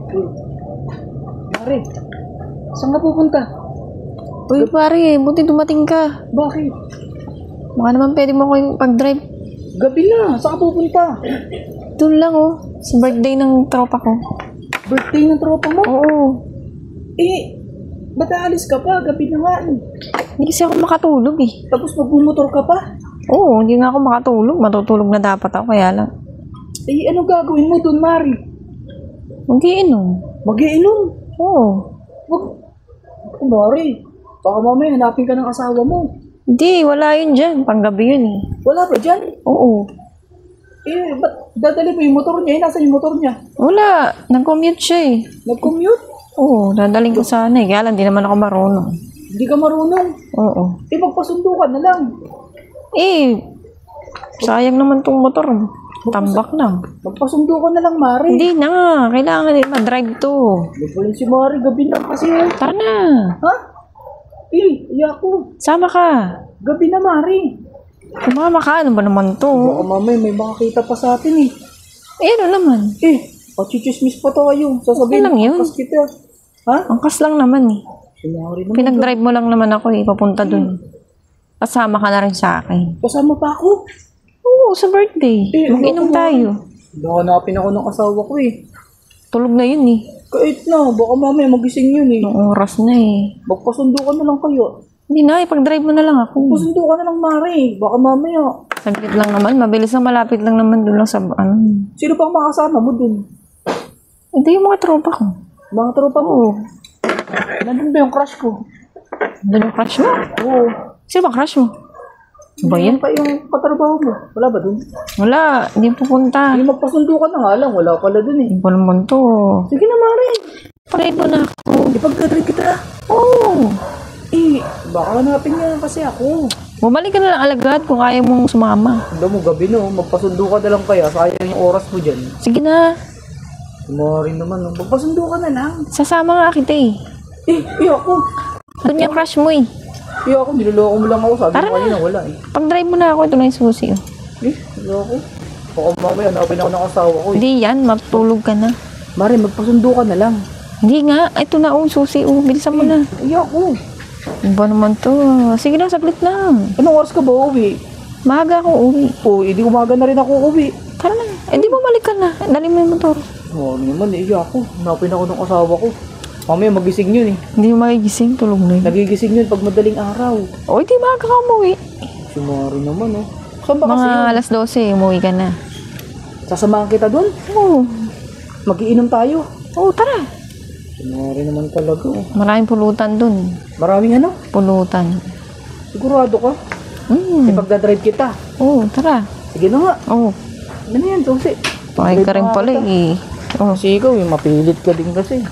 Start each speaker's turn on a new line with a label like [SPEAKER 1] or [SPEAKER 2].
[SPEAKER 1] Mare, saan ka pupunta?
[SPEAKER 2] Uy, pare, buti dumating ka.
[SPEAKER 1] Bakit?
[SPEAKER 2] Baka naman pwede mo ko yung pag-drive.
[SPEAKER 1] Gabi na, saan ka pupunta?
[SPEAKER 2] Doon lang, oh. Sa birthday ng tropa ko.
[SPEAKER 1] Birthday ng tropa mo?
[SPEAKER 2] Oo.
[SPEAKER 1] Ba't aalis ka pa? Gabi na nga.
[SPEAKER 2] Hindi kasi ako makatulog, eh.
[SPEAKER 1] Tapos magbumotor ka pa?
[SPEAKER 2] Oo, hindi nga ako makatulog. Matutulog na dapat ako, kaya lang.
[SPEAKER 1] Ano gagawin mo doon, Mari?
[SPEAKER 2] Mag-iinom.
[SPEAKER 1] Mag-iinom?
[SPEAKER 2] Oo.
[SPEAKER 1] Mari, baka mamaya hanapin ka ng asawa mo.
[SPEAKER 2] Hindi, wala yun dyan. Panggabi yun, eh.
[SPEAKER 1] Wala ba dyan?
[SPEAKER 2] Oo.
[SPEAKER 1] Ba't dadali mo yung motor niya? Nasaan yung motor niya?
[SPEAKER 2] Wala. Nag-commute siya, eh.
[SPEAKER 1] Nag-commute?
[SPEAKER 2] Oo, dadaling ko sana, eh. Kaya lang, di naman ako marunong.
[SPEAKER 1] Hindi ka marunong?
[SPEAKER 2] Oo.
[SPEAKER 1] Magpasundo ka na lang.
[SPEAKER 2] Sayang naman tong motor. Tambak lang.
[SPEAKER 1] Magpasundo ka na lang, Mari.
[SPEAKER 2] Hindi na. Kailangan din ma-drive to.
[SPEAKER 1] Ano si Mari? Gabi na kasi.
[SPEAKER 2] Tara na.
[SPEAKER 1] Ha? Iyako.
[SPEAKER 2] Sama ka.
[SPEAKER 1] Gabi na, Mari.
[SPEAKER 2] Kumama ka. Ano ba naman to?
[SPEAKER 1] Baka mamaya may makakita pa sa atin eh.
[SPEAKER 2] Ano naman?
[SPEAKER 1] Pachichismis pa tayo. Sasabihin,
[SPEAKER 2] Okay lang yun.
[SPEAKER 1] angkas kita. Ha?
[SPEAKER 2] Angkas lang naman, eh.
[SPEAKER 1] Si Mari naman.
[SPEAKER 2] Pinag-drive mo lang naman ako, eh. Papunta dun. Kasama ka na rin sa akin.
[SPEAKER 1] Kasama pa ako.
[SPEAKER 2] Oo, sa birthday. Mag-inom tayo.
[SPEAKER 1] Hanapin ako ng asawa ko eh.
[SPEAKER 2] Tulog na yun, eh.
[SPEAKER 1] Kahit na, baka mamaya magising yun eh.
[SPEAKER 2] Noong oras na, eh.
[SPEAKER 1] Magpasundo ka na lang kayo.
[SPEAKER 2] Hindi na, ipag-drive mo na lang ako.
[SPEAKER 1] Magpasundo ka na lang, Mari. Baka mamaya.
[SPEAKER 2] Saglit lang naman. Mabilis lang, malapit lang naman dun lang sa,
[SPEAKER 1] Sino pang makasama mo dun?
[SPEAKER 2] Hindi yung mga tropa ko.
[SPEAKER 1] Mga tropa mo?
[SPEAKER 2] Oo.
[SPEAKER 1] Nandun ba yung crush ko?
[SPEAKER 2] Doon yung crush mo?
[SPEAKER 1] Oo.
[SPEAKER 2] Sino ba crush mo? Ba yan?
[SPEAKER 1] Pa yung katrabaho mo. Wala ba dun?
[SPEAKER 2] Wala, hindi pupunta.
[SPEAKER 1] Hindi magpasundo ka na nga lang. Wala pala dun eh.
[SPEAKER 2] Hindi ko naman to.
[SPEAKER 1] Sige na, Mari.
[SPEAKER 2] Pag-drive mo na ako.
[SPEAKER 1] Ipag-drive kita.
[SPEAKER 2] Oo.
[SPEAKER 1] Baka hanapin niya kasi ako.
[SPEAKER 2] Bumalik ka na lang alagad kung kaya mong sumama.
[SPEAKER 1] Alam mo, gabi no. Magpasundo ka na lang kaya. Sayang yung oras mo dyan.
[SPEAKER 2] Sige na.
[SPEAKER 1] Mari naman. No. Magpasundo ka na lang.
[SPEAKER 2] Sasama nga kita eh.
[SPEAKER 1] Ako.
[SPEAKER 2] Doon yung crush mo eh.
[SPEAKER 1] Ako. Niloloko mo lang ako. Sabi
[SPEAKER 2] Tara
[SPEAKER 1] mo kanina wala eh.
[SPEAKER 2] Pag-drive mo na ako, ito na yung susi. Oh.
[SPEAKER 1] Niloloko. Baka mamaya hanapin ako ng asawa ko eh.
[SPEAKER 2] Hindi yan, matulog ka na.
[SPEAKER 1] Mari, magpasundo ka na lang.
[SPEAKER 2] Hindi nga, ito na oh, susi oh. Bilisan mo na.
[SPEAKER 1] Ako.
[SPEAKER 2] Ano ba naman to? Sige na, saglit lang.
[SPEAKER 1] Anong oras ka ba uwi?
[SPEAKER 2] Maaga ako uwi.
[SPEAKER 1] Di umaga na rin ako uwi.
[SPEAKER 2] Tara na. Di bumalik ka na. Dali mo yung motor.
[SPEAKER 1] Naman ako. Hanapin ako ng asawa ko. Mamaya magising yun eh.
[SPEAKER 2] Hindi mo magigising, tulog na yun.
[SPEAKER 1] Nagigising yun pag madaling araw.
[SPEAKER 2] O, di maaga ka umuwi.
[SPEAKER 1] Si Mari naman oh. Saan ba kasi
[SPEAKER 2] Mga
[SPEAKER 1] yun?
[SPEAKER 2] alas 12, umuwi ka na.
[SPEAKER 1] Sasamahan kita doon?
[SPEAKER 2] Oo.
[SPEAKER 1] Magiinom tayo.
[SPEAKER 2] Oo, tara.
[SPEAKER 1] Si Mari naman talaga oh.
[SPEAKER 2] Maraming pulutan dun.
[SPEAKER 1] Maraming ano?
[SPEAKER 2] Pulutan.
[SPEAKER 1] Sigurado ka? Ipagdadrive kita.
[SPEAKER 2] Oo, tara.
[SPEAKER 1] Sige na nga.
[SPEAKER 2] Oo.
[SPEAKER 1] Ano yan, Susi?
[SPEAKER 2] Pakay ka rin pala eh.
[SPEAKER 1] Kasi ikaw, mapilit ka din kasi.